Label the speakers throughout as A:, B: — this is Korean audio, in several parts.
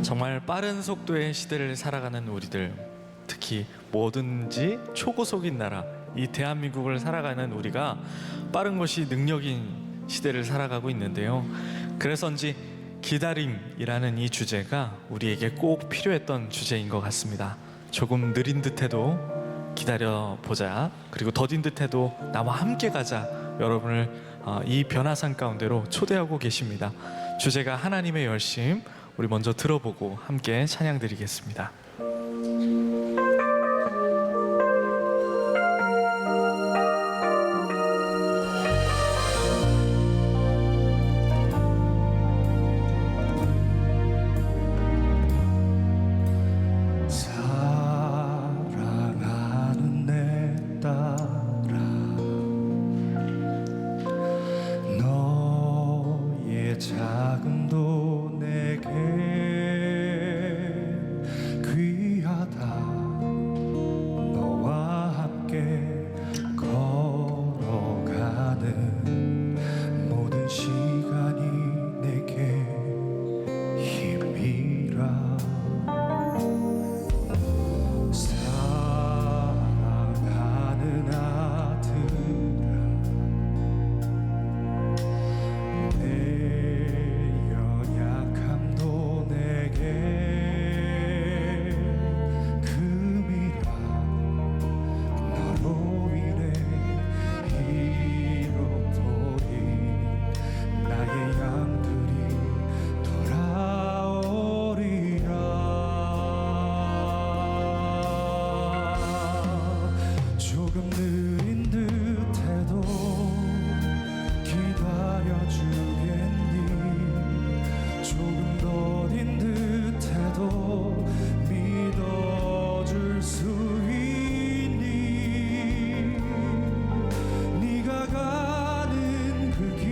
A: 정말 빠른 속도의 시대를 살아가는 우리들, 특히 뭐든지 초고속인 나라, 이 대한민국을 살아가는 우리가 빠른 것이 능력인 시대를 살아가고 있는데요. 그래서인지 기다림이라는 이 주제가 우리에게 꼭 필요했던 주제인 것 같습니다. 조금 느린 듯해도 기다려보자, 그리고 더딘 듯해도 나와 함께 가자, 여러분을 이 변화산 가운데로 초대하고 계십니다. 주제가 하나님의 열심, 우리 먼저 들어보고 함께 찬양 드리겠습니다.
B: 사랑하는 내 딸아, 너의 자금도 내게 귀하다. 너와 함께 걸어가는 모든 시간이 내게 힘이라. 사랑하는 아들아, 내 연약함도 내게 금이라. 너로 인해 잃어버린 나의 양들이 돌아오리라. 조금 느린 듯해도 기다려주겠니? 조금 더딘 듯해도 믿어줄 수 있니? 네가 가는 그 길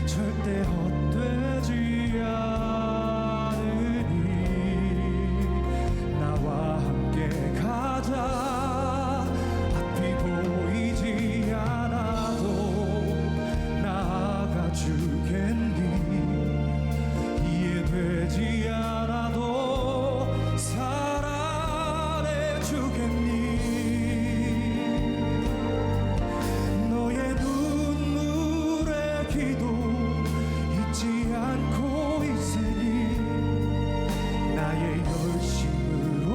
B: 절대 헛되지 않으니 나와 함께 가자. 앞이 보이지 않아도 나아가 주겠니? 이해되지 않아도 사랑해 주겠니? 너의 눈물의 기도 잊지 않고 있으니 나의 열심으로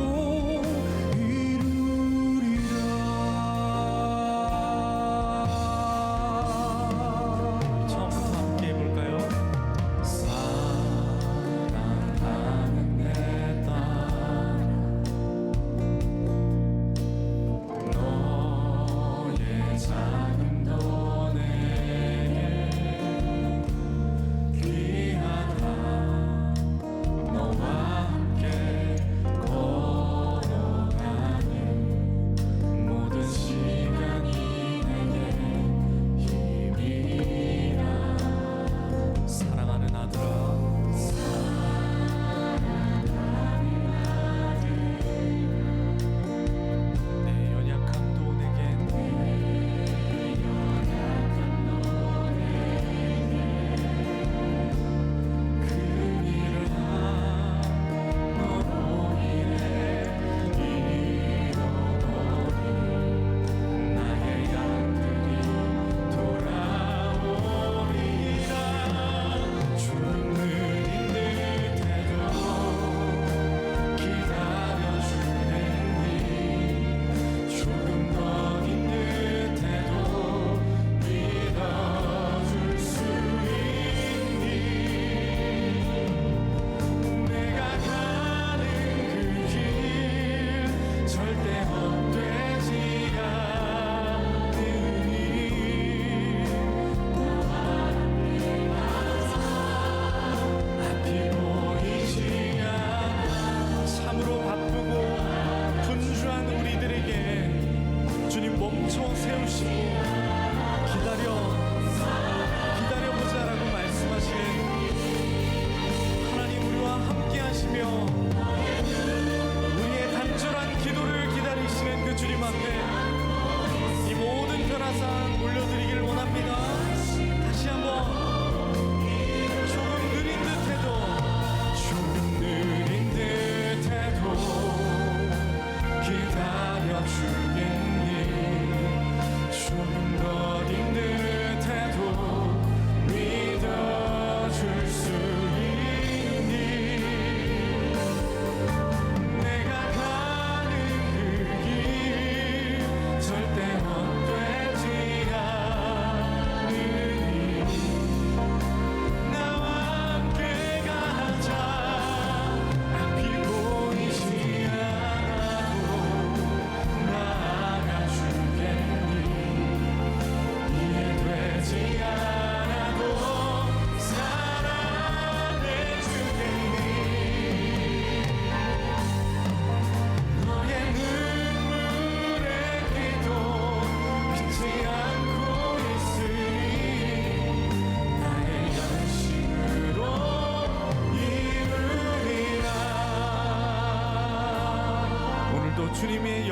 B: 이루리라.
A: 처음부터 함께 해볼까요?
B: 사랑하는 내 딸, 너의 자금도 내게 귀하다. 너와 함께 걸어가는 모든 시간이 내게 힘이라.
A: 사랑하는 아들아, 내 연약함도 내겐
B: 너로 인해 잃어버린 나의 양들이 돌아오리라. 조금 느린 듯해도 기다려주겠니? 조금 더딘 듯해도 믿어줄 수 있니? 내가 가는 그 길 절대 헛되지 않으니 나와 함께 가자. 앞이 보이지 않아.
A: 참으로 바쁘고 분주한 우리들에게 주님 멈춰 세우시고 기다려보자라고 말씀하신 하나님, 우리와 함께 하시며 우리의 간절한 기도를 기다리시는 그 주님 앞에 이 모든 변화산 올려드리길 원합니다. 다시 한번 조금 느린 듯해도
B: 조금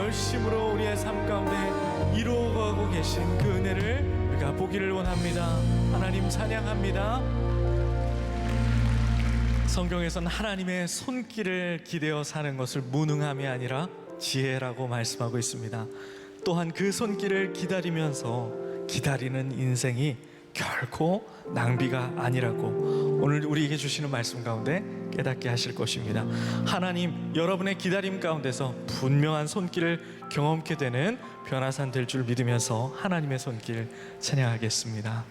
A: 열심으로 우리의 삶 가운데 이루어가고 계신 그 은혜를 우리가 보기를 원합니다. 하나님 찬양합니다. 성경에서는 하나님의 손길을 기대어 사는 것을 무능함이 아니라 지혜라고 말씀하고 있습니다. 또한 그 손길을 기다리면서 기다리는 인생이 결코 낭비가 아니라고 오늘 우리에게 주시는 말씀 가운데 깨닫게 하실 것입니다. 하나님, 여러분의 기다림 가운데서 분명한 손길을 경험케 되는 변화산 될 줄 믿으면서 하나님의 손길 찬양하겠습니다.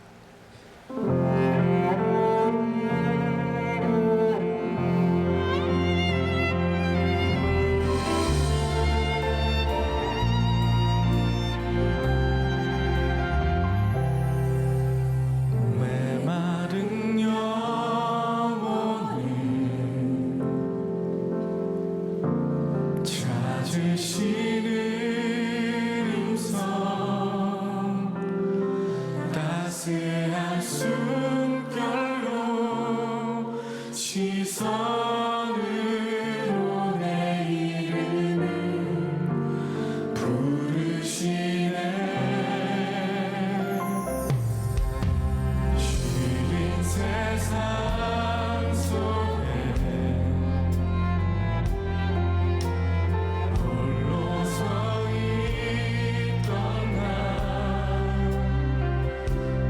B: 메마른 영혼을 찾으시는 음성, 따스한 숨결로 시선으로 내 이름을 부르시네. 쉬는 세상 속에 홀로 서 있던 나,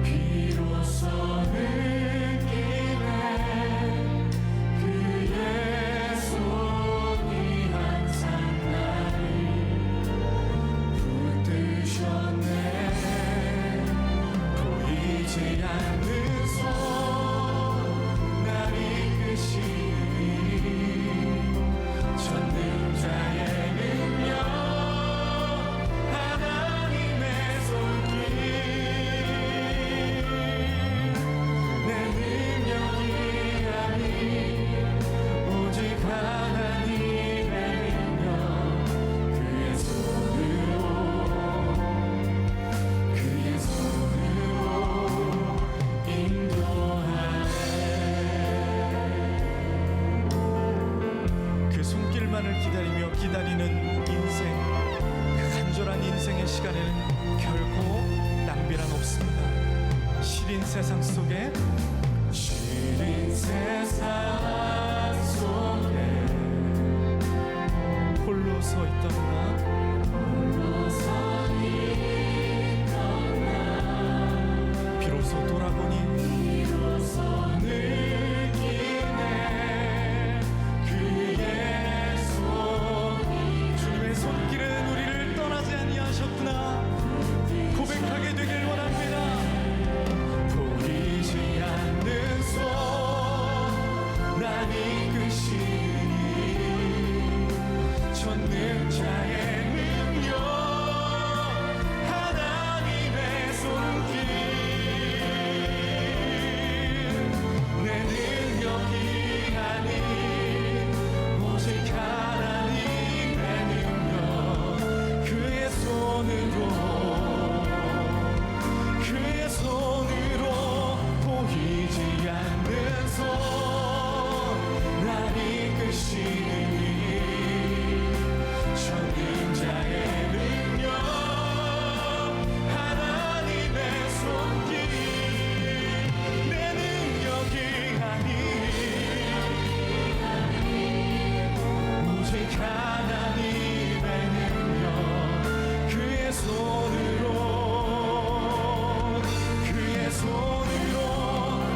B: 비로소 느끼네. 그의 손이 항상 나를 붙드셨네. 보이지 않는 손, 날 이끄시니 전능자의 능력, 하나님의 손길. 내 능력이 아닌 오직 하나님의 능력, 그의 손으로 인도하네.
A: 그 손길만을 기다리며 기다리는 인생, 그 간절한 인생의 시간에는 결코 낭비란 없습니다. 시린 세상 속에
B: 시린 세상 속에
A: 홀로 서 있던 나,
B: 서 있던
A: 비로소 돌아보니
B: 비로소 느끼네. 그의 손이
A: 주님의 손길은 우리를 떠나지 아니하셨구나 고백하게 되길 원합니다.
B: 보이지 않는 손, 날 이끄시니 전능자의 능력, 하나님의 손길. 내 능력이 아닌 오직 하나님의 능력, 그의 손으로 보이지 않는 손, 날 이끄시니 전능자의 능력, 하나님의 손길. 내 능력이 아닌 오직 하나님의 능력, 그의 손으로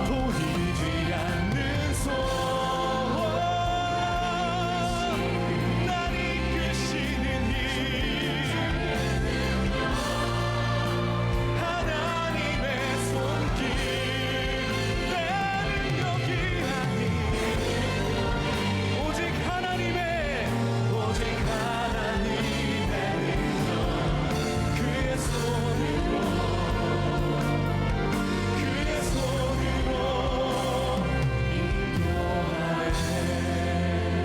B: 보이지 않는 손, 날 이끄시는 이 하나님의 손길. 내 능력이 아닌 오직 하나님의 능력, 그의 손으로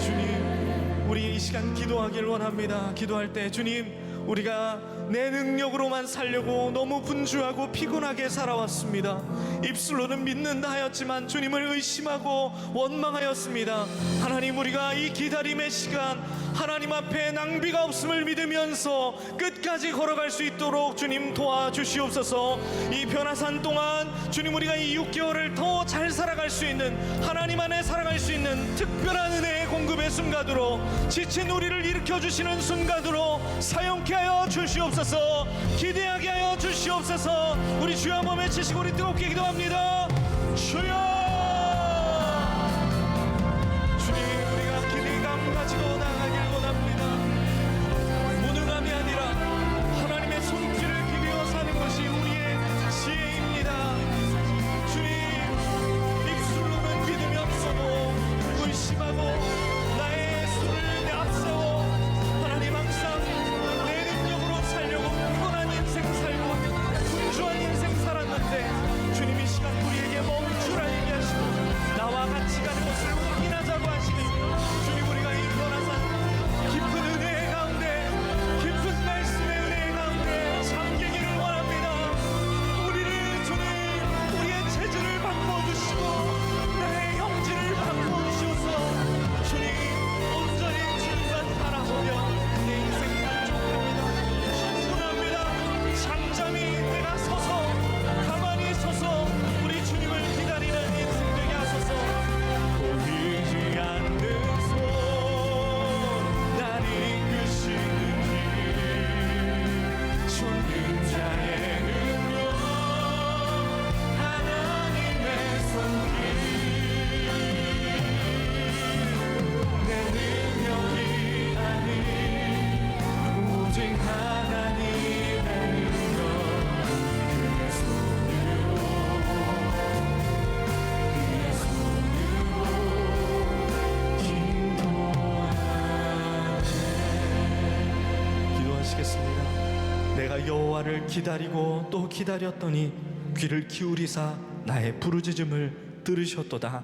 A: 주님, 우리 이 시간 기도하길 원합니다. 기도할 때 주님, 우리가 내 능력으로만 살려고 너무 분주하고 피곤하게 살아왔습니다. 입술로는 믿는다 하였지만 주님을 의심하고 원망하였습니다. 하나님, 우리가 이 기다림의 시간 하나님 앞에 낭비가 없음을 믿으면서 끝까지 걸어갈 수 있도록 주님 도와주시옵소서. 이 변화산 동안 주님, 우리가 이 6개월을 더 잘 살아갈 수 있는, 하나님 안에 살아갈 수 있는 특별한 은혜의 공급의 순간으로, 지친 우리를 일으켜주시는 순간으로 사용케 하여 주시옵소서. 기대하게 하여 주시옵소서. 우리 주여 한번 외치시고 우리 뜨겁게 기도합니다. 주여, 주님, 우리가 기대감 가지고 나가길 원합니다. 무능함이 아니라 하나님의 손길을 기대어 사는 것이 우리의 지혜입니다. 주님, 입술로는 믿음이 없어도 의심하고 나의 손을 내앞세워 하나님, 항상 내 능력으로 살려고 피곤한 인생 살고 분주한 인생 살았는데 주님, 이 시간 우리에게 멈추라 얘기하시고 나와 같이 가는 것을 확인하자고 하시는 주님, 우리가 이 변화산 깊은 은혜의 가운데, 깊은 말씀의 은혜의 가운데 잠기기를 원합니다. 우리를 주님, 우리의 체질을 바꿔주시고 나의 형질을 바꿔주셔서 주님, 온전히 주님만 바라보며 내 인생 만족합니다. 충분합니다. 잠잠히 내가 서서, 가만히 서서 우리 주님을 기다리는 인생 되게 하소서. 보이지 않는 손, 날 이끄시는 길, 쫓는 자의 능력, 하나님의 손길, 내 능력이 아닌 오직 하나님의 능력, 그의 손으로, 그의 손으로 기도하시겠습니다. 내가 여호와를 기다리고 또 기다렸더니 귀를 기울이사 나의 부르짖음을 들으셨도다.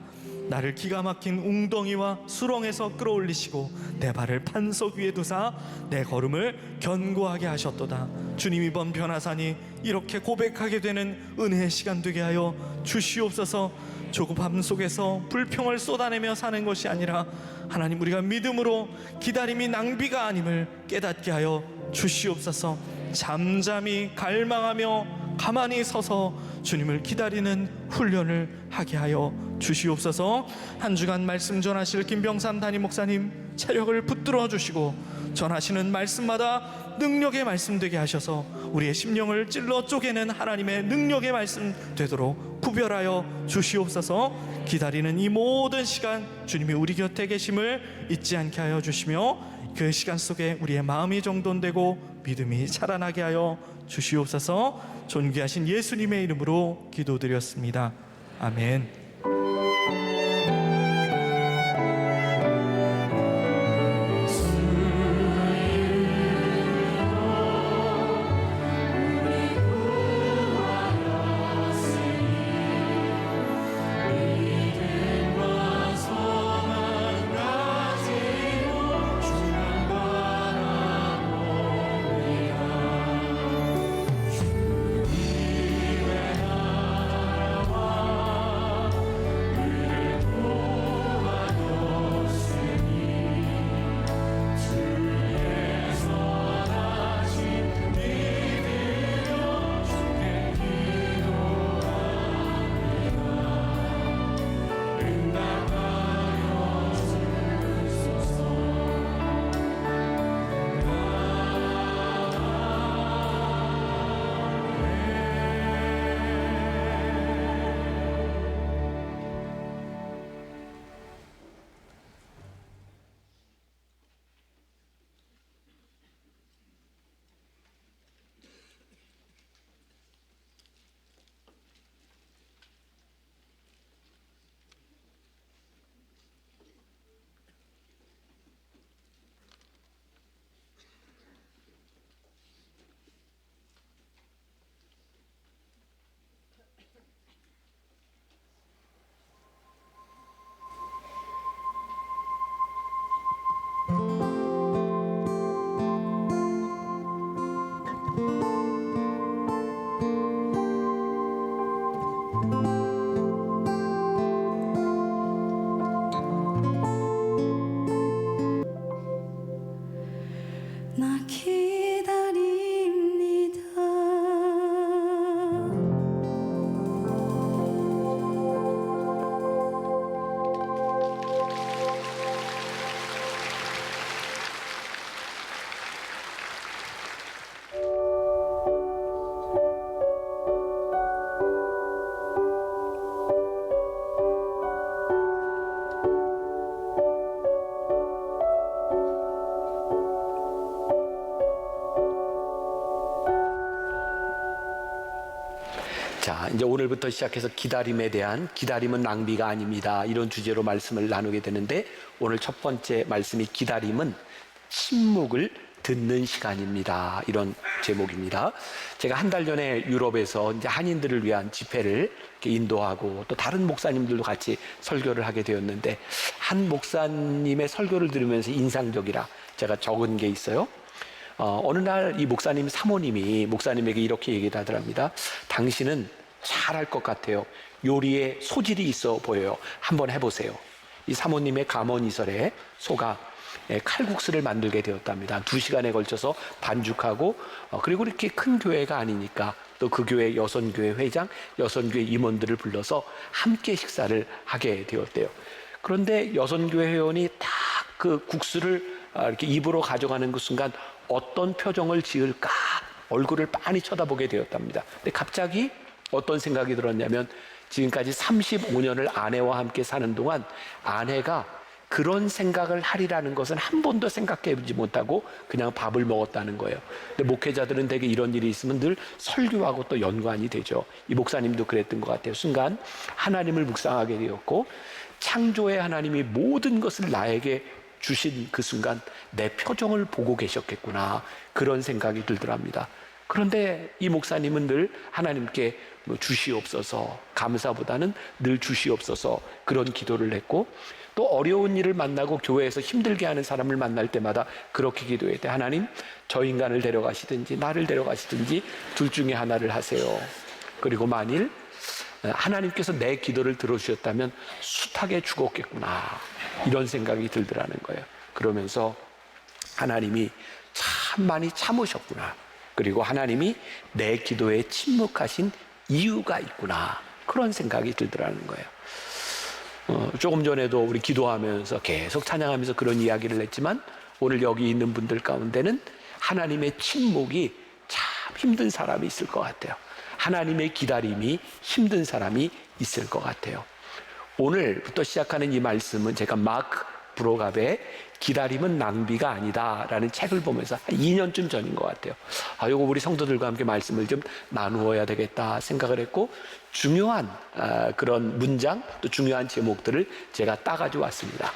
A: 나를 기가 막힌 웅덩이와 수렁에서 끌어올리시고 내 발을 반석 위에 두사 내 걸음을 견고하게 하셨도다. 주님, 이번 변화산이 이렇게 고백하게 되는 은혜의 시간 되게 하여 주시옵소서. 조급함 속에서 불평을 쏟아내며 사는 것이 아니라 하나님, 우리가 믿음으로 기다림이 낭비가 아님을 깨닫게 하여 주시옵소서. 잠잠히 갈망하며 가만히 서서 주님을 기다리는 훈련을 하게 하여 주시옵소서. 한 주간 말씀 전하실 김병삼 담임 목사님 체력을 붙들어 주시고 전하시는 말씀마다 능력의 말씀 되게 하셔서 우리의 심령을 찔러 쪼개는 하나님의 능력의 말씀 되도록 구별하여 주시옵소서. 기다리는 이 모든 시간 주님이 우리 곁에 계심을 잊지 않게 하여 주시며 그 시간 속에 우리의 마음이 정돈되고 믿음이 자라나게 하여 주시옵소서. 존귀하신 예수님의 이름으로 기도드렸습니다. 아멘.
C: 자, 이제 오늘부터 시작해서 기다림에 대한 기다림은 낭비가 아닙니다. 이런 주제로 말씀을 나누게 되는데 오늘 첫 번째 말씀이 기다림은 침묵을 듣는 시간입니다. 이런 제목입니다. 제가 한 달 전에 유럽에서 이제 한인들을 위한 집회를 이렇게 인도하고 또 다른 목사님들도 같이 설교를 하게 되었는데 한 목사님의 설교를 들으면서 인상적이라 제가 적은 게 있어요. 어느 날 이 목사님 사모님이 목사님에게 이렇게 얘기를 하더랍니다. 당신은 잘할 것 같아요. 요리에 소질이 있어 보여요. 한번 해보세요. 이 사모님의 감언이설에 속아 칼국수를 만들게 되었답니다. 2시간에 걸쳐서 반죽하고 그리고 이렇게 큰 교회가 아니니까 또 그 교회 여선교회 회장, 여선교회 임원들을 불러서 함께 식사를 하게 되었대요. 그런데 여선교회 회원이 딱 그 국수를 이렇게 입으로 가져가는 그 순간 어떤 표정을 지을까 얼굴을 빤히 쳐다보게 되었답니다. 근데 갑자기 어떤 생각이 들었냐면 지금까지 35년을 아내와 함께 사는 동안 아내가 그런 생각을 하리라는 것은 한 번도 생각해 보지 못하고 그냥 밥을 먹었다는 거예요. 근데 목회자들은 대개 이런 일이 있으면 늘 설교하고 또 연관이 되죠. 이 목사님도 그랬던 것 같아요. 순간 하나님을 묵상하게 되었고 창조의 하나님이 모든 것을 나에게 주신 그 순간 내 표정을 보고 계셨겠구나 그런 생각이 들더랍니다. 그런데 이 목사님은 늘 하나님께 주시옵소서 감사보다는 늘 주시옵소서 그런 기도를 했고 또 어려운 일을 만나고 교회에서 힘들게 하는 사람을 만날 때마다 그렇게 기도했대. 하나님 저 인간을 데려가시든지 나를 데려가시든지 둘 중에 하나를 하세요. 그리고 만일 하나님께서 내 기도를 들어주셨다면 숱하게 죽었겠구나 이런 생각이 들더라는 거예요. 그러면서 하나님이 참 많이 참으셨구나. 그리고 하나님이 내 기도에 침묵하신 이유가 있구나 그런 생각이 들더라는 거예요. 조금 전에도 우리 기도하면서 계속 찬양하면서 그런 이야기를 했지만 오늘 여기 있는 분들 가운데는 하나님의 침묵이 참 힘든 사람이 있을 것 같아요. 하나님의 기다림이 힘든 사람이 있을 것 같아요. 오늘부터 시작하는 이 말씀은 제가 마크 브로갑의 기다림은 낭비가 아니다 라는 책을 보면서 한 2년쯤 전인 것 같아요. 이거 우리 성도들과 함께 말씀을 좀 나누어야 되겠다 생각을 했고 중요한 그런 문장 또 중요한 제목들을 제가 따가지고 왔습니다.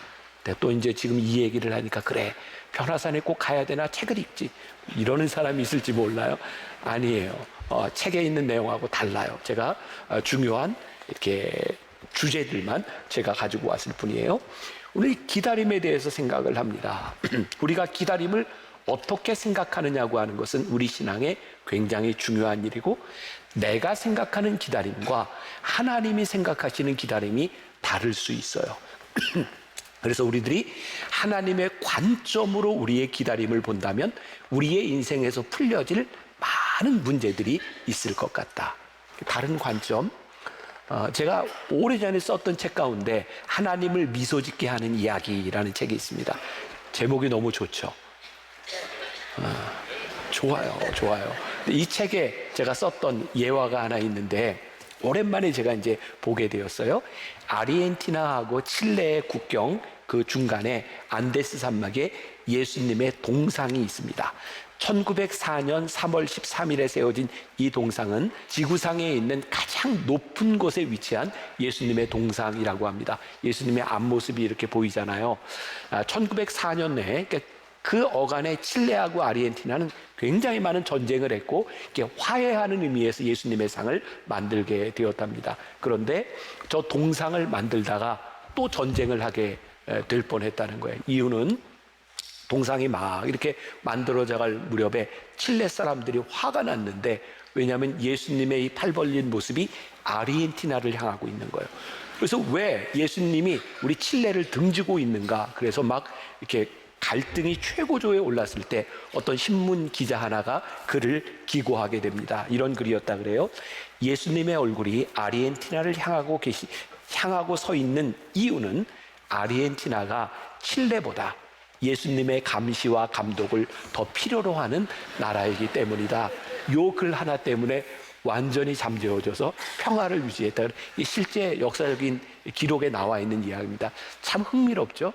C: 또 이제 지금 이 얘기를 하니까 그래 변화산에 꼭 가야 되나 책을 읽지 이러는 사람이 있을지 몰라요. 아니에요. 책에 있는 내용하고 달라요. 제가 중요한 이렇게 주제들만 제가 가지고 왔을 뿐이에요. 오늘 기다림에 대해서 생각을 합니다. 우리가 기다림을 어떻게 생각하느냐고 하는 것은 우리 신앙에 굉장히 중요한 일이고 내가 생각하는 기다림과 하나님이 생각하시는 기다림이 다를 수 있어요. 그래서 우리들이 하나님의 관점으로 우리의 기다림을 본다면 우리의 인생에서 풀려질 많은 문제들이 있을 것 같다. 다른 관점. 제가 오래전에 썼던 책 가운데 하나님을 미소 짓게 하는 이야기라는 책이 있습니다. 제목이 너무 좋죠. 좋아요. 이 책에 제가 썼던 예화가 하나 있는데 오랜만에 제가 이제 보게 되었어요. 아르헨티나하고 칠레의 국경 그 중간에 안데스 산막에 예수님의 동상이 있습니다. 1904년 3월 13일에 세워진 이 동상은 지구상에 있는 가장 높은 곳에 위치한 예수님의 동상이라고 합니다. 예수님의 앞모습이 이렇게 보이잖아요. 1904년에 그 어간에 칠레하고 아르헨티나는 굉장히 많은 전쟁을 했고 이렇게 화해하는 의미에서 예수님의 상을 만들게 되었답니다. 그런데 저 동상을 만들다가 또 전쟁을 하게 될 뻔했다는 거예요. 이유는 동상이 막 이렇게 만들어져 갈 무렵에 칠레 사람들이 화가 났는데 왜냐하면 예수님의 이 팔 벌린 모습이 아르헨티나를 향하고 있는 거예요. 그래서 왜 예수님이 우리 칠레를 등지고 있는가? 그래서 막 이렇게 갈등이 최고조에 올랐을 때 어떤 신문 기자 하나가 글을 기고하게 됩니다. 이런 글이었다 그래요. 예수님의 얼굴이 아르헨티나를 향하고 서 있는 이유는 아르헨티나가 칠레보다 예수님의 감시와 감독을 더 필요로 하는 나라이기 때문이다. 요 글 하나 때문에 완전히 잠재워져서 평화를 유지했다. 이 실제 역사적인 기록에 나와 있는 이야기입니다. 참 흥미롭죠?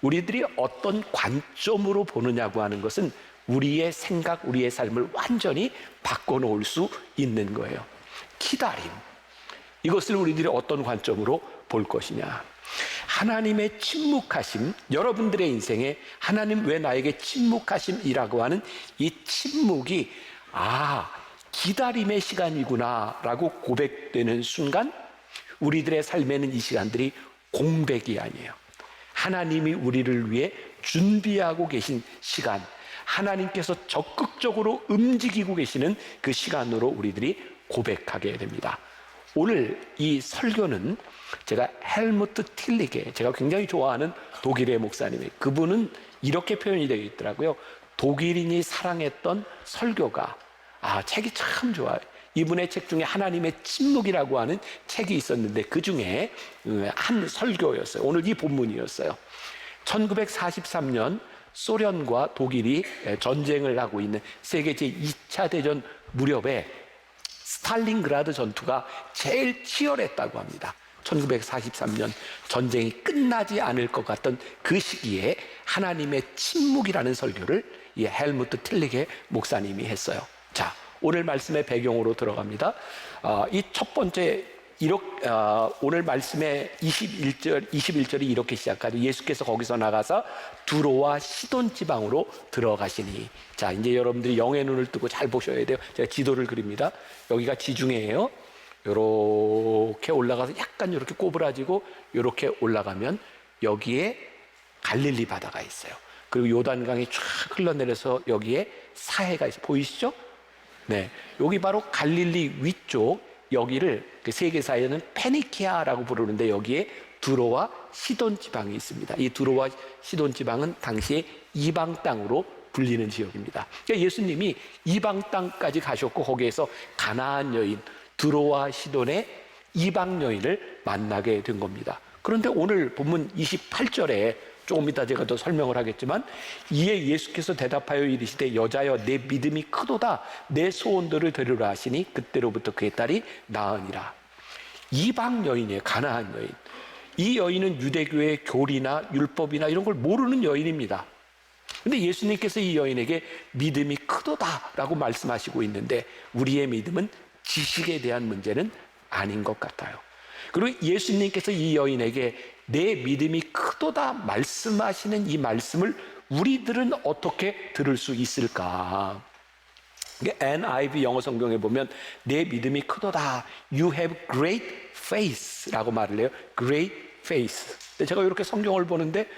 C: 우리들이 어떤 관점으로 보느냐고 하는 것은 우리의 생각, 우리의 삶을 완전히 바꿔놓을 수 있는 거예요. 기다림. 이것을 우리들이 어떤 관점으로 볼 것이냐. 하나님의 침묵하심, 여러분들의 인생에 하나님 왜 나에게 침묵하심이라고 하는 이 침묵이 기다림의 시간이구나 라고 고백되는 순간 우리들의 삶에는 이 시간들이 공백이 아니에요. 하나님이 우리를 위해 준비하고 계신 시간, 하나님께서 적극적으로 움직이고 계시는 그 시간으로 우리들이 고백하게 됩니다. 오늘 이 설교는 제가 헬무트 틸리게, 제가 굉장히 좋아하는 독일의 목사님이, 그분은 이렇게 표현이 되어 있더라고요. 독일인이 사랑했던 설교가, 책이 참 좋아요. 이분의 책 중에 하나님의 침묵이라고 하는 책이 있었는데 그 중에 한 설교였어요. 오늘 이 본문이었어요. 1943년 소련과 독일이 전쟁을 하고 있는 세계 제2차 대전 무렵에 스탈린그라드 전투가 제일 치열했다고 합니다. 1943년 전쟁이 끝나지 않을 것 같던 그 시기에 하나님의 침묵이라는 설교를 이 헬무트 틸리게 목사님이 했어요. 자, 오늘 말씀의 배경으로 들어갑니다. 이 첫 번째 오늘 말씀의 21절이 이렇게 시작하죠. 예수께서 거기서 나가서 두로와 시돈 지방으로 들어가시니. 자, 이제 여러분들이 영의 눈을 뜨고 잘 보셔야 돼요. 제가 지도를 그립니다. 여기가 지중해예요. 요렇게 올라가서 약간 이렇게 꼬부라지고 요렇게 올라가면 여기에 갈릴리 바다가 있어요. 그리고 요단강이 쫙 흘러내려서 여기에 사해가 있어요. 보이시죠? 네, 여기 바로 갈릴리 위쪽, 여기를 그 세계사에는 페니키아라고 부르는데 여기에 두로와 시돈 지방이 있습니다. 이 두로와 시돈 지방은 당시에 이방 땅으로 불리는 지역입니다. 그러니까 예수님이 이방 땅까지 가셨고 거기에서 가나안 여인 두로와 시돈의 이방 여인을 만나게 된 겁니다. 그런데 오늘 본문 28절에 조금 이따 제가 더 설명을 하겠지만, 이에 예수께서 대답하여 이르시되 여자여 내 믿음이 크도다, 내 소원들을 들으라 하시니 그때로부터 그의 딸이 나으니라. 이방 여인이에요. 가나안 여인. 이 여인은 유대교의 교리나 율법이나 이런 걸 모르는 여인입니다. 근데 예수님께서 이 여인에게 믿음이 크도다라고 말씀하시고 있는데 우리의 믿음은 지식에 대한 문제는 아닌 것 같아요. 그리고 예수님께서 이 여인에게 내 믿음이 크도다 말씀하시는 이 말씀을 우리들은 어떻게 들을 수 있을까? NIV 영어 성경에 보면 내 믿음이 크도다, You have great faith라고 말을 해요. Great faith. 근데 제가 이렇게 성경을 보는데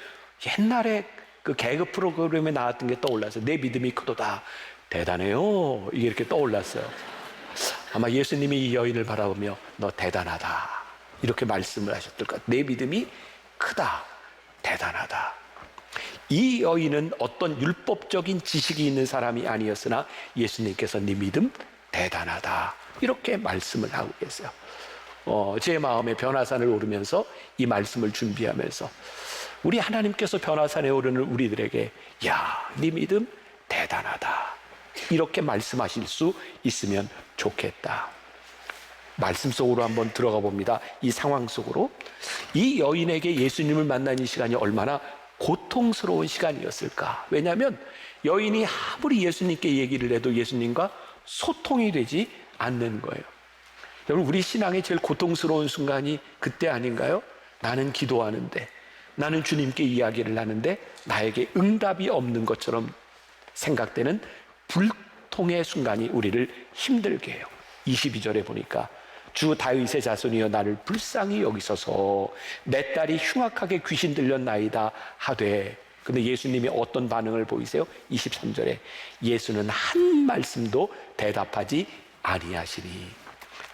C: 옛날에 그 개그 프로그램에 나왔던 게 떠올랐어요. 내 믿음이 크도다, 대단해요, 이게 이렇게 떠올랐어요. 아마 예수님이 이 여인을 바라보며 너 대단하다 이렇게 말씀을 하셨을 것 같아요. 내 믿음이 크다, 대단하다. 이 여인은 어떤 율법적인 지식이 있는 사람이 아니었으나 예수님께서 네 믿음 대단하다 이렇게 말씀을 하고 계세요. 제 마음에 변화산을 오르면서 이 말씀을 준비하면서 우리 하나님께서 변화산에 오르는 우리들에게 야, 네 믿음 대단하다 이렇게 말씀하실 수 있으면 좋겠다. 말씀 속으로 한번 들어가 봅니다. 이 상황 속으로 이 여인에게 예수님을 만난 이 시간이 얼마나 고통스러운 시간이었을까. 왜냐하면 여인이 아무리 예수님께 얘기를 해도 예수님과 소통이 되지 않는 거예요. 여러분, 우리 신앙의 제일 고통스러운 순간이 그때 아닌가요? 나는 기도하는데, 나는 주님께 이야기를 하는데 나에게 응답이 없는 것처럼 생각되는 불통의 순간이 우리를 힘들게 해요. 22절에 보니까 주 다윗의 자손이여 나를 불쌍히 여기소서, 내 딸이 흉악하게 귀신 들렸나이다 하되. 근데 예수님이 어떤 반응을 보이세요? 23절에 예수는 한 말씀도 대답하지 아니하시니.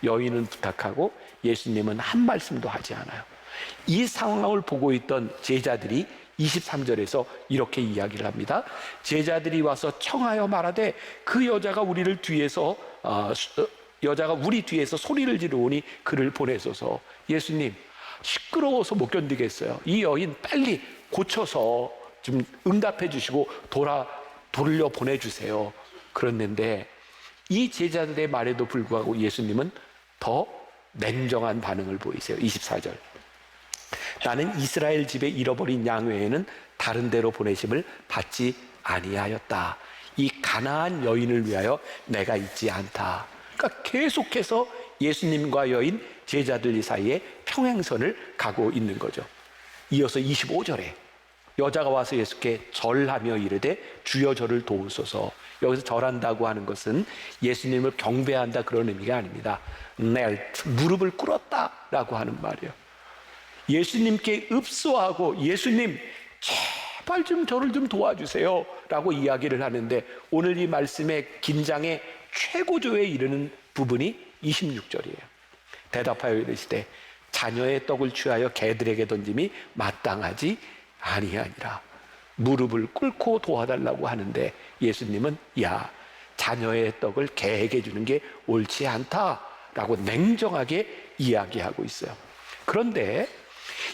C: 여인은 부탁하고 예수님은 한 말씀도 하지 않아요. 이 상황을 보고 있던 제자들이 23절에서 이렇게 이야기를 합니다. 제자들이 와서 청하여 말하되 그 여자가 우리 뒤에서 소리를 지르오니 그를 보내소서. 예수님, 시끄러워서 못 견디겠어요. 이 여인 빨리 고쳐서 좀 응답해 주시고 돌려 보내주세요. 그랬는데 이 제자들의 말에도 불구하고 예수님은 더 냉정한 반응을 보이세요. 24절. 나는 이스라엘 집에 잃어버린 양 외에는 다른 데로 보내심을 받지 아니하였다. 이 가나안 여인을 위하여 내가 있지 않다. 그러니까 계속해서 예수님과 여인 제자들 사이에 평행선을 가고 있는 거죠. 이어서 25절에 여자가 와서 예수께 절하며 이르되 주여 저를 도우소서. 여기서 절한다고 하는 것은 예수님을 경배한다 그런 의미가 아닙니다. knelt, 무릎을 꿇었다라고 하는 말이에요. 예수님께 읍소하고 예수님 제발 좀 저를 좀 도와주세요 라고 이야기를 하는데, 오늘 이 말씀의 긴장의 최고조에 이르는 부분이 26절이에요. 대답하여 이르시되 자녀의 떡을 취하여 개들에게 던짐이 마땅하지 아니하니라. 무릎을 꿇고 도와달라고 하는데 예수님은 야, 자녀의 떡을 개에게 주는 게 옳지 않다라고 냉정하게 이야기하고 있어요. 그런데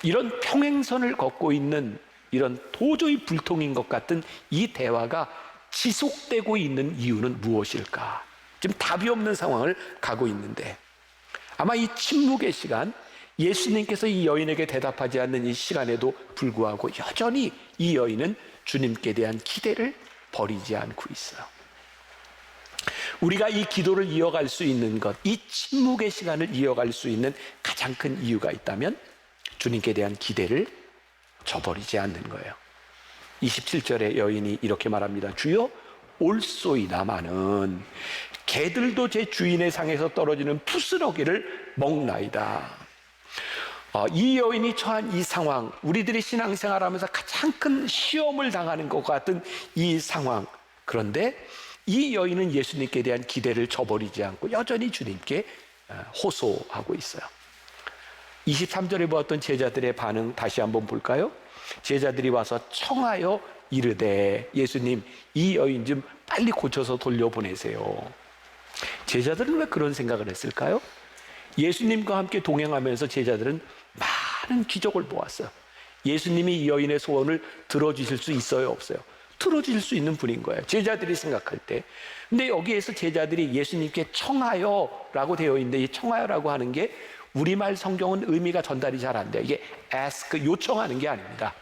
C: 이런 평행선을 걷고 있는 이런 도저히 불통인 것 같은 이 대화가 지속되고 있는 이유는 무엇일까? 지금 답이 없는 상황을 가고 있는데, 아마 이 침묵의 시간, 예수님께서 이 여인에게 대답하지 않는 이 시간에도 불구하고 여전히 이 여인은 주님께 대한 기대를 버리지 않고 있어요. 우리가 이 기도를 이어갈 수 있는 것, 이 침묵의 시간을 이어갈 수 있는 가장 큰 이유가 있다면 주님께 대한 기대를 저버리지 않는 거예요. 27절에 여인이 이렇게 말합니다. 주여 올소이다마는 개들도 제 주인의 상에서 떨어지는 푸스러기를 먹나이다. 이 여인이 처한 이 상황, 우리들이 신앙생활하면서 가장 큰 시험을 당하는 것 같은 이 상황, 그런데 이 여인은 예수님께 대한 기대를 저버리지 않고 여전히 주님께 호소하고 있어요. 23절에 보았던 제자들의 반응 다시 한번 볼까요? 제자들이 와서 청하여 이르되 예수님 이 여인 좀 빨리 고쳐서 돌려보내세요. 제자들은 왜 그런 생각을 했을까요? 예수님과 함께 동행하면서 제자들은 많은 기적을 보았어요. 예수님이 이 여인의 소원을 들어주실 수 있어요, 없어요? 들어주실 수 있는 분인 거예요, 제자들이 생각할 때. 근데 여기에서 제자들이 예수님께 청하여라고 되어 있는데, 이 청하여라고 하는 게 우리말 성경은 의미가 전달이 잘 안 돼요. 이게 ask, 요청하는 게 아닙니다.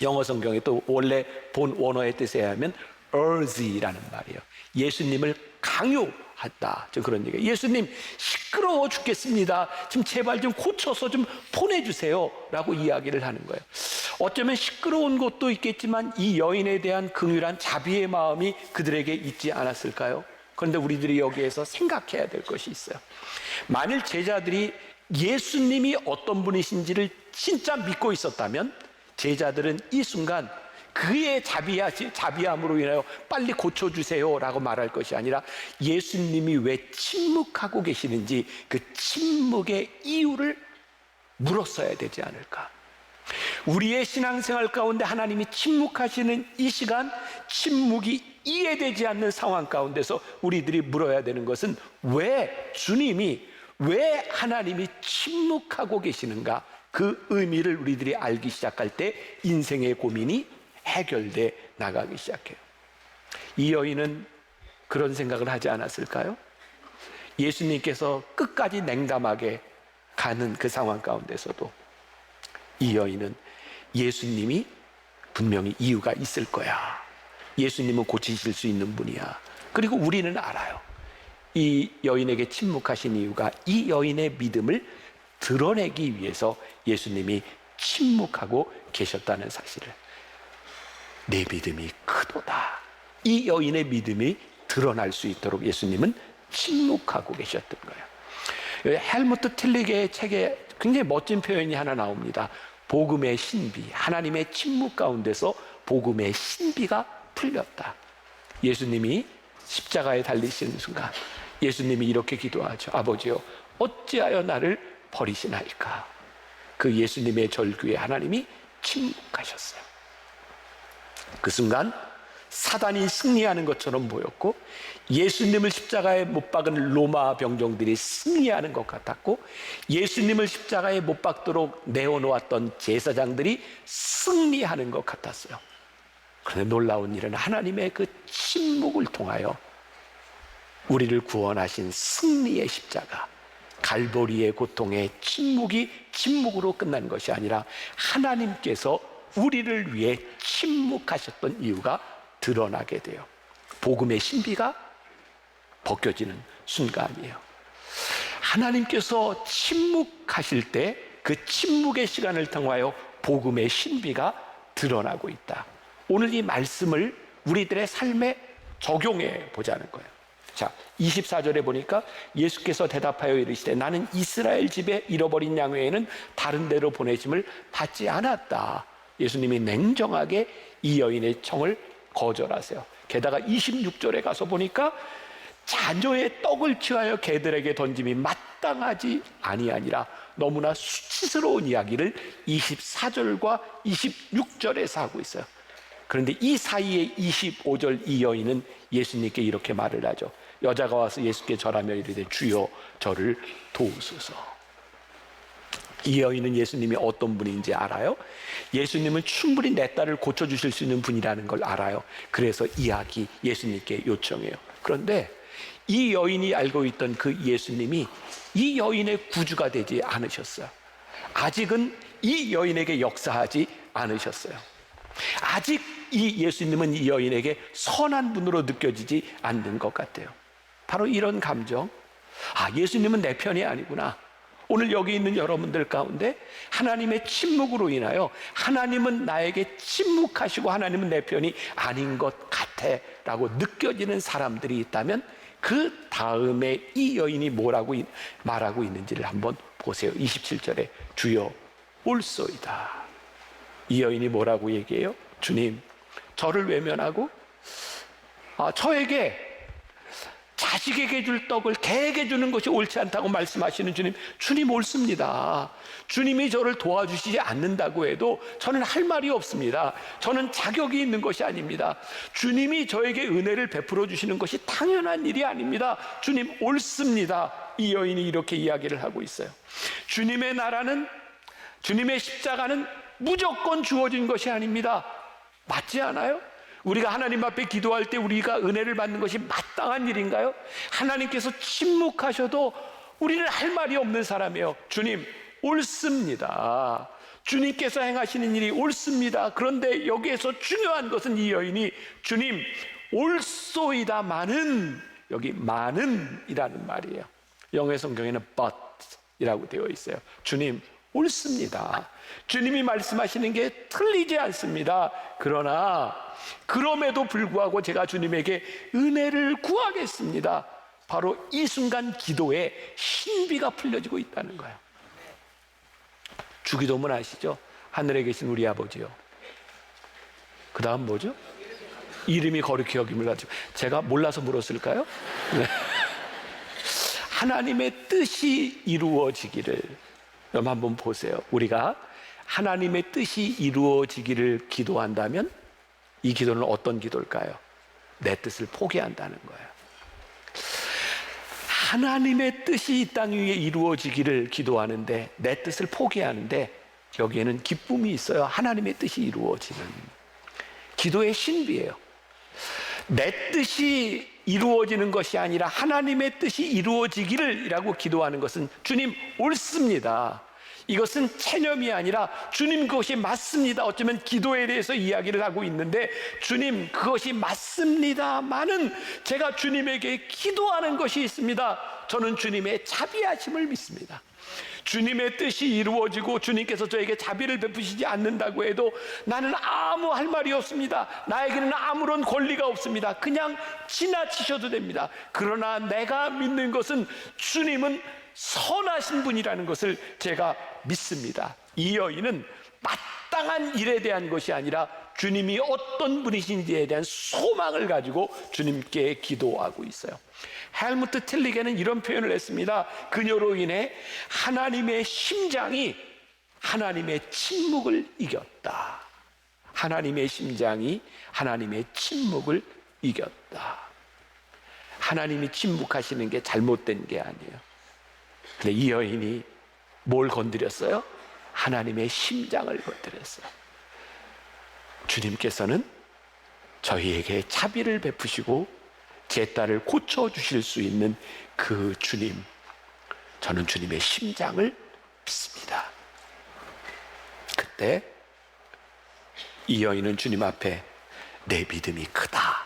C: 영어 성경에 또 원래 본 원어의 뜻에 의하면 urge라는 말이에요. 예수님을 강요한다, 좀 그런 얘기예요. 예수님 시끄러워 죽겠습니다, 좀 제발 좀 고쳐서 좀 보내주세요 라고 이야기를 하는 거예요. 어쩌면 시끄러운 것도 있겠지만 이 여인에 대한 긍휼한 자비의 마음이 그들에게 있지 않았을까요? 그런데 우리들이 여기에서 생각해야 될 것이 있어요. 만일 제자들이 예수님이 어떤 분이신지를 진짜 믿고 있었다면 제자들은 이 순간 그의 자비함으로 인하여 빨리 고쳐주세요 라고 말할 것이 아니라 예수님이 왜 침묵하고 계시는지 그 침묵의 이유를 물었어야 되지 않을까. 우리의 신앙생활 가운데 하나님이 침묵하시는 이 시간, 침묵이 이해되지 않는 상황 가운데서 우리들이 물어야 되는 것은 왜 하나님이 침묵하고 계시는가, 그 의미를 우리들이 알기 시작할 때 인생의 고민이 해결돼 나가기 시작해요. 이 여인은 그런 생각을 하지 않았을까요? 예수님께서 끝까지 냉담하게 가는 그 상황 가운데서도 이 여인은 예수님이 분명히 이유가 있을 거야, 예수님은 고치실 수 있는 분이야, 그리고 우리는 알아요, 이 여인에게 침묵하신 이유가 이 여인의 믿음을 드러내기 위해서 예수님이 침묵하고 계셨다는 사실을. 내 믿음이 크도다, 이 여인의 믿음이 드러날 수 있도록 예수님은 침묵하고 계셨던 거예요. 헬무트 틸리게의 책에 굉장히 멋진 표현이 하나 나옵니다. 복음의 신비, 하나님의 침묵 가운데서 복음의 신비가 풀렸다. 예수님이 십자가에 달리시는 순간 예수님이 이렇게 기도하죠. 아버지여 어찌하여 나를 버리시나이까. 그 예수님의 절규에 하나님이 침묵하셨어요. 그 순간 사단이 승리하는 것처럼 보였고 예수님을 십자가에 못 박은 로마 병정들이 승리하는 것 같았고 예수님을 십자가에 못 박도록 내어놓았던 제사장들이 승리하는 것 같았어요. 그런데 놀라운 일은 하나님의 그 침묵을 통하여 우리를 구원하신 승리의 십자가, 갈보리의 고통의 침묵이 침묵으로 끝난 것이 아니라 하나님께서 우리를 위해 침묵하셨던 이유가 드러나게 돼요. 복음의 신비가 벗겨지는 순간이에요. 하나님께서 침묵하실 때 그 침묵의 시간을 통하여 복음의 신비가 드러나고 있다. 오늘 이 말씀을 우리들의 삶에 적용해 보자는 거예요. 자, 24절에 보니까 예수께서 대답하여 이르시되 나는 이스라엘 집에 잃어버린 양 외에는 다른 데로 보내심을 받지 않았다. 예수님이 냉정하게 이 여인의 청을 거절하세요. 게다가 26절에 가서 보니까 자녀의 떡을 취하여 개들에게 던짐이 마땅하지 아니하니라. 너무나 수치스러운 이야기를 24절과 26절에서 하고 있어요. 그런데 이 사이에 25절 이 여인은 예수님께 이렇게 말을 하죠. 여자가 와서 예수께 절하며 이르되 주여 저를 도우소서. 이 여인은 예수님이 어떤 분인지 알아요? 예수님은 충분히 내 딸을 고쳐주실 수 있는 분이라는 걸 알아요. 그래서 이야기 예수님께 요청해요. 그런데 이 여인이 알고 있던 그 예수님이 이 여인의 구주가 되지 않으셨어요. 아직은 이 여인에게 역사하지 않으셨어요. 아직 이 예수님은 이 여인에게 선한 분으로 느껴지지 않는 것 같아요. 바로 이런 감정, 예수님은 내 편이 아니구나. 오늘 여기 있는 여러분들 가운데 하나님의 침묵으로 인하여 하나님은 나에게 침묵하시고 하나님은 내 편이 아닌 것 같아 라고 느껴지는 사람들이 있다면 그 다음에 이 여인이 뭐라고 말하고 있는지를 한번 보세요. 27절에 주여 올소이다. 이 여인이 뭐라고 얘기해요? 주님, 저를 외면하고 저에게 자식에게 줄 떡을 개에게 주는 것이 옳지 않다고 말씀하시는 주님, 주님 옳습니다. 주님이 저를 도와주시지 않는다고 해도 저는 할 말이 없습니다. 저는 자격이 있는 것이 아닙니다. 주님이 저에게 은혜를 베풀어 주시는 것이 당연한 일이 아닙니다. 주님 옳습니다. 이 여인이 이렇게 이야기를 하고 있어요. 주님의 나라는, 주님의 십자가는 무조건 주어진 것이 아닙니다. 맞지 않아요? 우리가 하나님 앞에 기도할 때 우리가 은혜를 받는 것이 마땅한 일인가요? 하나님께서 침묵하셔도 우리는 할 말이 없는 사람이에요. 주님 옳습니다. 주님께서 행하시는 일이 옳습니다. 그런데 여기에서 중요한 것은 이 여인이 주님 옳소이다마는, 여기 많은 이라는 말이에요. 영어 성경에는 but 이라고 되어 있어요. 주님 옳습니다. 주님이 말씀하시는 게 틀리지 않습니다. 그러나 그럼에도 불구하고 제가 주님에게 은혜를 구하겠습니다. 바로 이 순간 기도에 신비가 풀려지고 있다는 거예요. 주기도문 아시죠? 하늘에 계신 우리 아버지요. 그 다음 뭐죠? 이름이 거룩히 여김을 가지고. 제가 몰라서 물었을까요? 네. 하나님의 뜻이 이루어지기를. 여러분 한번 보세요. 우리가 하나님의 뜻이 이루어지기를 기도한다면 이 기도는 어떤 기도일까요? 내 뜻을 포기한다는 거예요. 하나님의 뜻이 이 땅 위에 이루어지기를 기도하는데 내 뜻을 포기하는데 여기에는 기쁨이 있어요. 하나님의 뜻이 이루어지는 기도의 신비예요. 내 뜻이 이루어지는 것이 아니라 하나님의 뜻이 이루어지기를 이라고 기도하는 것은 주님 옳습니다. 이것은 체념이 아니라 주님 그것이 맞습니다. 어쩌면 기도에 대해서 이야기를 하고 있는데 주님 그것이 맞습니다마는 제가 주님에게 기도하는 것이 있습니다. 저는 주님의 자비하심을 믿습니다. 주님의 뜻이 이루어지고 주님께서 저에게 자비를 베푸시지 않는다고 해도 나는 아무 할 말이 없습니다. 나에게는 아무런 권리가 없습니다. 그냥 지나치셔도 됩니다. 그러나 내가 믿는 것은 주님은 선하신 분이라는 것을 제가 믿습니다. 이 여인은 마땅한 일에 대한 것이 아니라 주님이 어떤 분이신지에 대한 소망을 가지고 주님께 기도하고 있어요. 헬무트 틸리게는 이런 표현을 했습니다. 그녀로 인해 하나님의 심장이 하나님의 침묵을 이겼다. 하나님의 심장이 하나님의 침묵을 이겼다. 하나님이 침묵하시는 게 잘못된 게 아니에요. 근데 이 여인이 뭘 건드렸어요? 하나님의 심장을 건드렸어요. 주님께서는 저희에게 자비를 베푸시고 제 딸을 고쳐주실 수 있는 그 주님, 저는 주님의 심장을 믿습니다. 그때 이 여인은 주님 앞에 내 믿음이 크다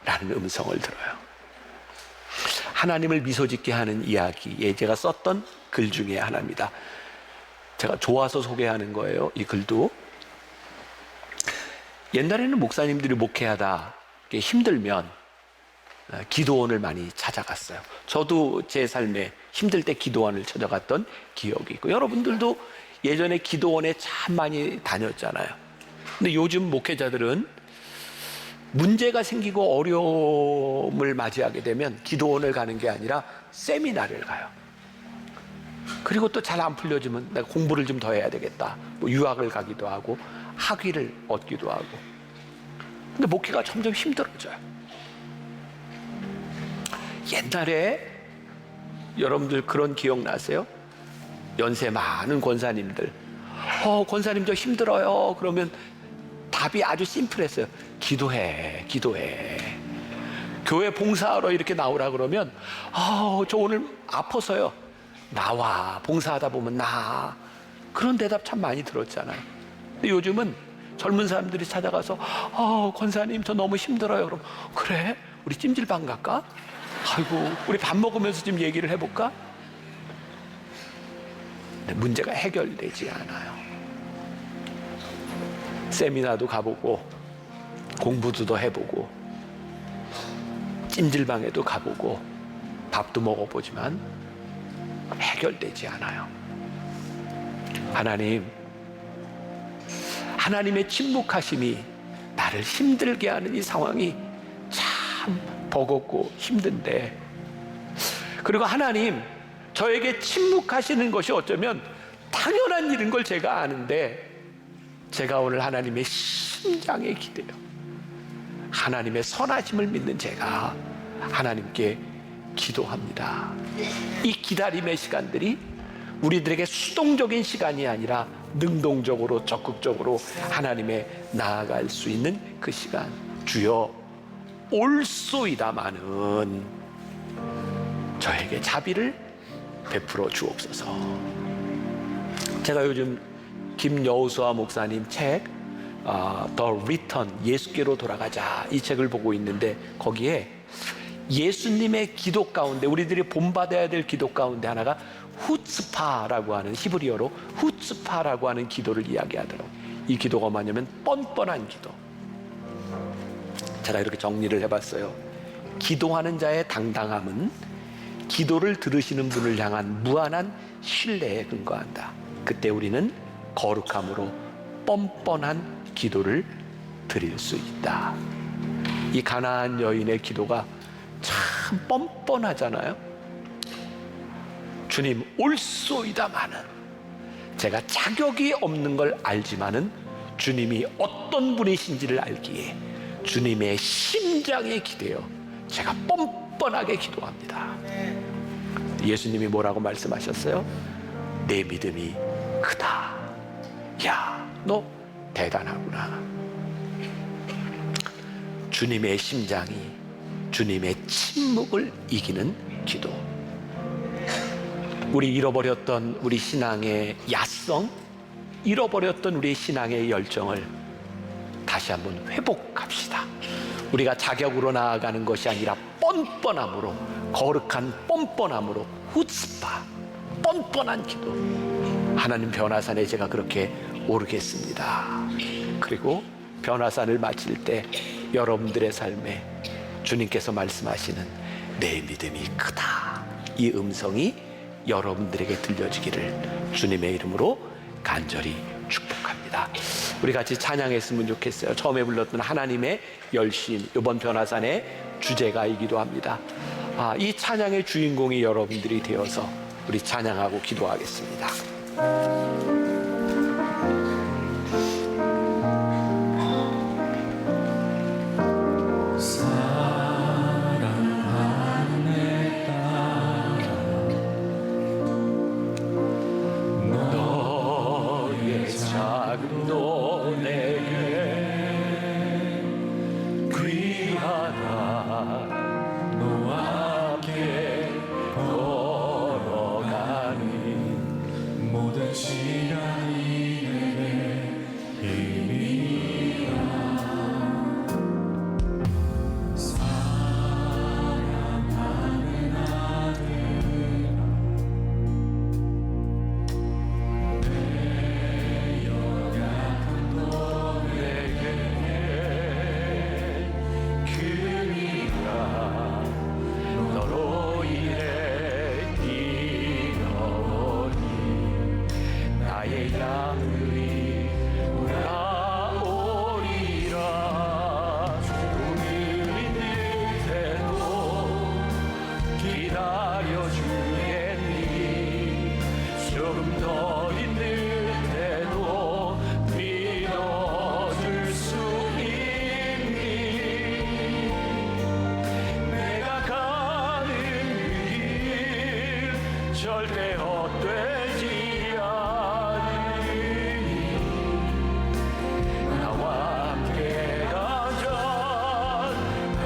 C: 라는 음성을 들어요. 하나님을 미소 짓게 하는 이야기에 제가 썼던 글 중에 하나입니다. 제가 좋아서 소개하는 거예요. 이 글도 옛날에는 목사님들이 목회하다 힘들면 기도원을 많이 찾아갔어요. 저도 제 삶에 힘들 때 기도원을 찾아갔던 기억이 있고, 여러분들도 예전에 기도원에 참 많이 다녔잖아요. 근데 요즘 목회자들은 문제가 생기고 어려움을 맞이하게 되면 기도원을 가는 게 아니라 세미나를 가요. 그리고 또 잘 안 풀려지면 내가 공부를 좀 더 해야 되겠다, 뭐 유학을 가기도 하고 학위를 얻기도 하고. 근데 목회가 점점 힘들어져요. 옛날에 여러분들 그런 기억나세요? 연세 많은 권사님들, 권사님 저 힘들어요. 그러면 답이 아주 심플했어요. 기도해, 기도해. 교회 봉사하러 이렇게 나오라 그러면 저 오늘 아파서요. 나와, 봉사하다 보면 나. 그런 대답 참 많이 들었잖아요. 근데 요즘은 젊은 사람들이 찾아가서 권사님 저 너무 힘들어요. 그럼 그래? 우리 찜질방 갈까? 아이고, 우리 밥 먹으면서 좀 얘기를 해볼까? 근데 문제가 해결되지 않아요. 세미나도 가보고 공부도 더 해보고 찜질방에도 가보고 밥도 먹어보지만 해결되지 않아요. 하나님의 침묵하심이 나를 힘들게 하는 이 상황이 참 버겁고 힘든데, 그리고 하나님 저에게 침묵하시는 것이 어쩌면 당연한 일인 걸 제가 아는데, 제가 오늘 하나님의 심장에 기대요. 하나님의 선하심을 믿는 제가 하나님께 기도합니다. 이 기다림의 시간들이 우리들에게 수동적인 시간이 아니라 능동적으로 적극적으로 하나님에 나아갈 수 있는 그 시간. 주여 올소이다마는 저에게 자비를 베풀어 주옵소서. 제가 요즘 김여우수아 목사님 책 The Return, 예수께로 돌아가자, 이 책을 보고 있는데, 거기에 예수님의 기도 가운데, 우리들이 본받아야 될 기도 가운데 하나가 후츠파라고 하는, 히브리어로 후츠파라고 하는 기도를 이야기하더라고요. 이 기도가 뭐냐면 뻔뻔한 기도. 제가 이렇게 정리를 해봤어요. 기도하는 자의 당당함은 기도를 들으시는 분을 향한 무한한 신뢰에 근거한다. 그때 우리는 거룩함으로 뻔뻔한 기도를 드릴 수 있다. 이 가나안 여인의 기도가 참 뻔뻔하잖아요. 주님 올소이다마는, 제가 자격이 없는 걸 알지만은 주님이 어떤 분이신지를 알기에 주님의 심장에 기대어 제가 뻔뻔하게 기도합니다. 예수님이 뭐라고 말씀하셨어요? 내 믿음이 크다. 야, 너 대단하구나. 주님의 심장이 주님의 침묵을 이기는 기도. 우리 잃어버렸던 우리 신앙의 야성, 잃어버렸던 우리 신앙의 열정을 다시 한번 회복합시다. 우리가 자격으로 나아가는 것이 아니라 뻔뻔함으로, 거룩한 뻔뻔함으로, 후츠파, 뻔뻔한 기도. 하나님 변화산에 제가 그렇게 오르겠습니다. 그리고 변화산을 마칠 때 여러분들의 삶에 주님께서 말씀하시는 내 믿음이 크다, 이 음성이 여러분들에게 들려지기를 주님의 이름으로 간절히 축복합니다. 우리 같이 찬양했으면 좋겠어요. 처음에 불렀던 하나님의 열심, 이번 변화산의 주제가이기도 합니다. 이 찬양의 주인공이 여러분들이 되어서 우리 찬양하고 기도하겠습니다.
B: 시간 절대 헛되지 않으니 나와 함께 가자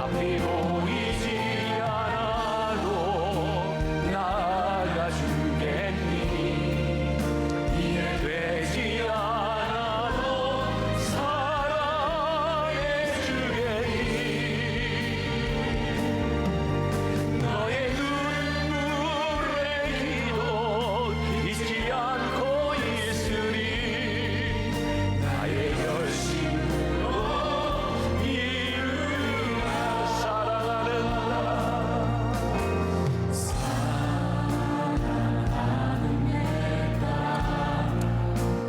B: 앞이 보이지 않아도 나아가 주겠니 이해되지 않아도 사랑해 주겠니 너의 눈물의 기도 잊지 않고 있으리 나의 열심으로 이루라 사랑하는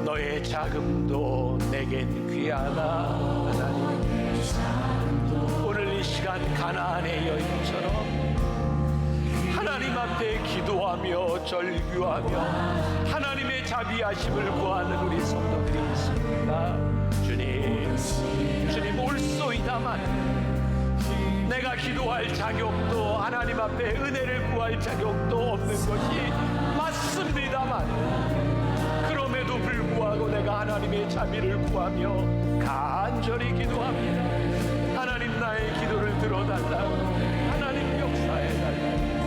B: 너의 자금도 내겐 귀하다 하나님 오늘 이 시간 가나안의 여인처럼 하나님 앞에 기도하며 절규하며 하나님의 자비하심을 구하는 우리 성도들이 있습니다. 주님 올소이다만 내가 기도할 자격도 하나님 앞에 은혜를 구할 자격도 없는 것이 맞습니다만 그럼에도 불구하고 내가 하나님의 자비를 구하며 간절히 기도합니다. 하나님 나의 기도를 들어달라고 하나님 역사해달라고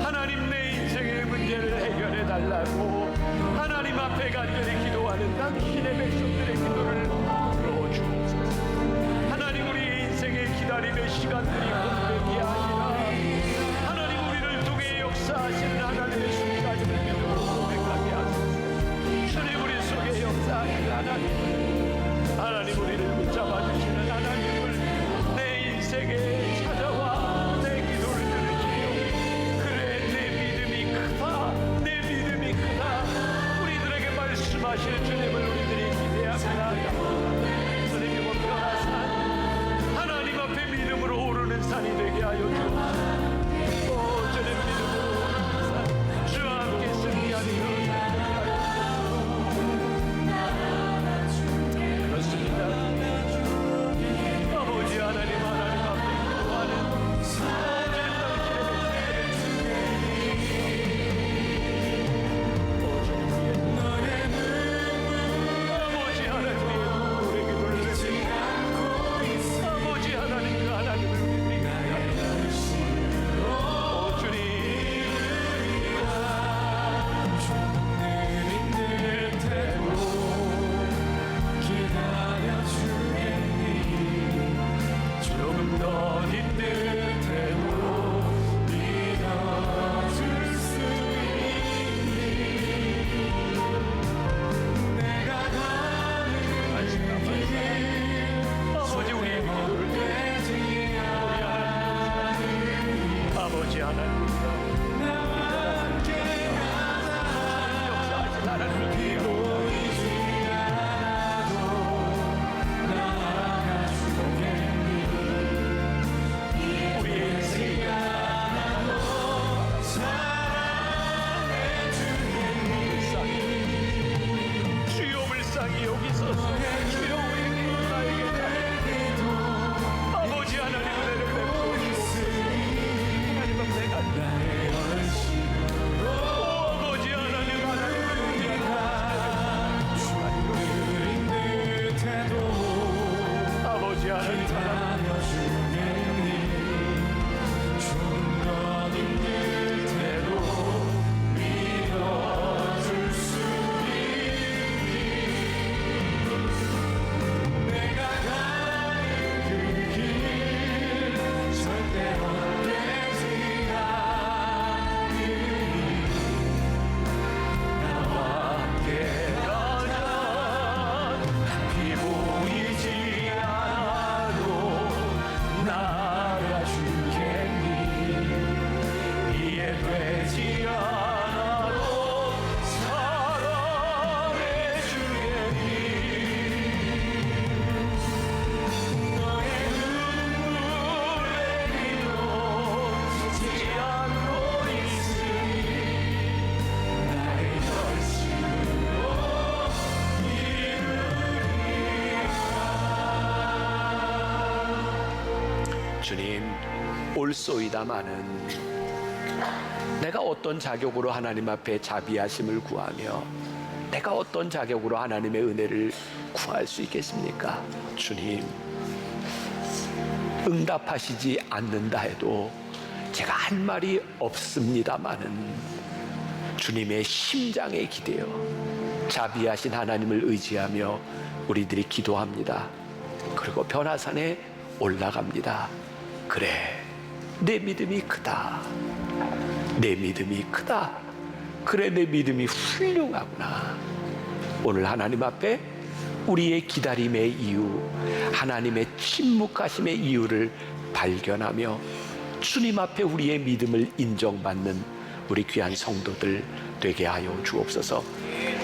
B: 하나님 내 인생의 문제를 해결해달라고 하나님 앞에 간절히 기도하는 당신의 백성들의 기도를 들어주옵소서. 하나님 우리 인생의 기다림의 시간들이 공백이 아니라 하나님 우리를 통해 역사하시는 하나님의 순간임을 믿음으로 고백하게 하소서. 주님 우리 속에 역사하시는 하나님 우리를 붙잡아 주시는 하나님을 내 인생에 찾아와 내 기도를 들으시오. 그래 내 믿음이 크다 내 믿음이 크다 우리들에게 말씀하실 주님을 우리들이 기대합니다. 주님이 변화산 하나님 앞에 믿음으로 오르는 산이 되게 하여 주옵소서. 오 주님 믿음으로 오르는 산 주와 함께 승리하는 그렇습니다. 아버지 하나님 앞에 기도하는 아버지 하나님의 눈물의 기도를 아버지 하나님 그 하나님을 우리들이 오 주님 조금 더 힘들 때도 믿어줄 수 있니 내가 가는 길 아버지 우리의 기도를 아버지 하나님 역사하신 하나님을 기도하고 우리의 인생이 주여 불쌍히 여기소서. 주여 우리 나에게 잘해주소. 아버지 하나님 은혜를 베푸시옵소서. 하나님 앞에 간다해 오 아버지 하나님 아버지 하나님
C: 주님 올소이다마는 내가 내가 어떤 자격으로 하나님 앞에 자비하심을 구하며 내가 어떤 자격으로 하나님의 은혜를 구할 수 있겠습니까? 주님, 응답하시지 않는다 해도 제가 할 말이 없습니다마는 주님의 심장에 기대어 자비하신 하나님을 의지하며 우리들이 기도합니다. 그리고 변화산에 올라갑니다. 그래, 내 믿음이 크다. 내 믿음이 크다. 그래, 내 믿음이 훌륭하구나. 오늘 하나님 앞에 우리의 기다림의 이유, 하나님의 침묵하심의 이유를 발견하며 주님 앞에 우리의 믿음을 인정받는 우리 귀한 성도들 되게 하여 주옵소서.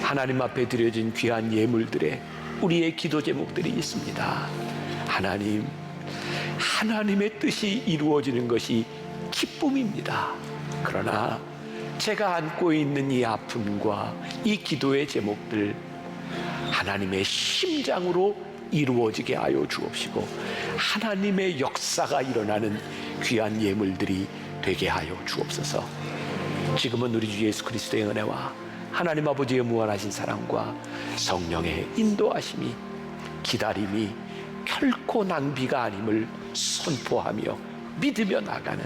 C: 하나님 앞에 드려진 귀한 예물들에 우리의 기도 제목들이 있습니다. 하나님, 하나님의 뜻이 이루어지는 것이 기쁨입니다. 그러나 제가 안고 있는 이 아픔과 이 기도의 제목들 하나님의 심장으로 이루어지게 하여 주옵시고 하나님의 역사가 일어나는 귀한 예물들이 되게 하여 주옵소서. 지금은 우리 주 예수 그리스도의 은혜와 하나님 아버지의 무한하신 사랑과 성령의 인도하심이, 기다림이 결코 낭비가 아님을 선포하며 믿으며 나가는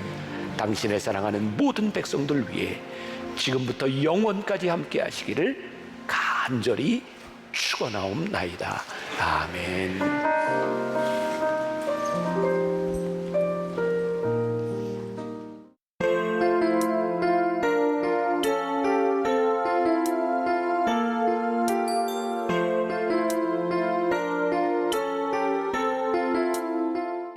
C: 당신의 사랑하는 모든 백성들 위해 지금부터 영원까지 함께 하시기를 간절히 축원하옵나이다. 아멘.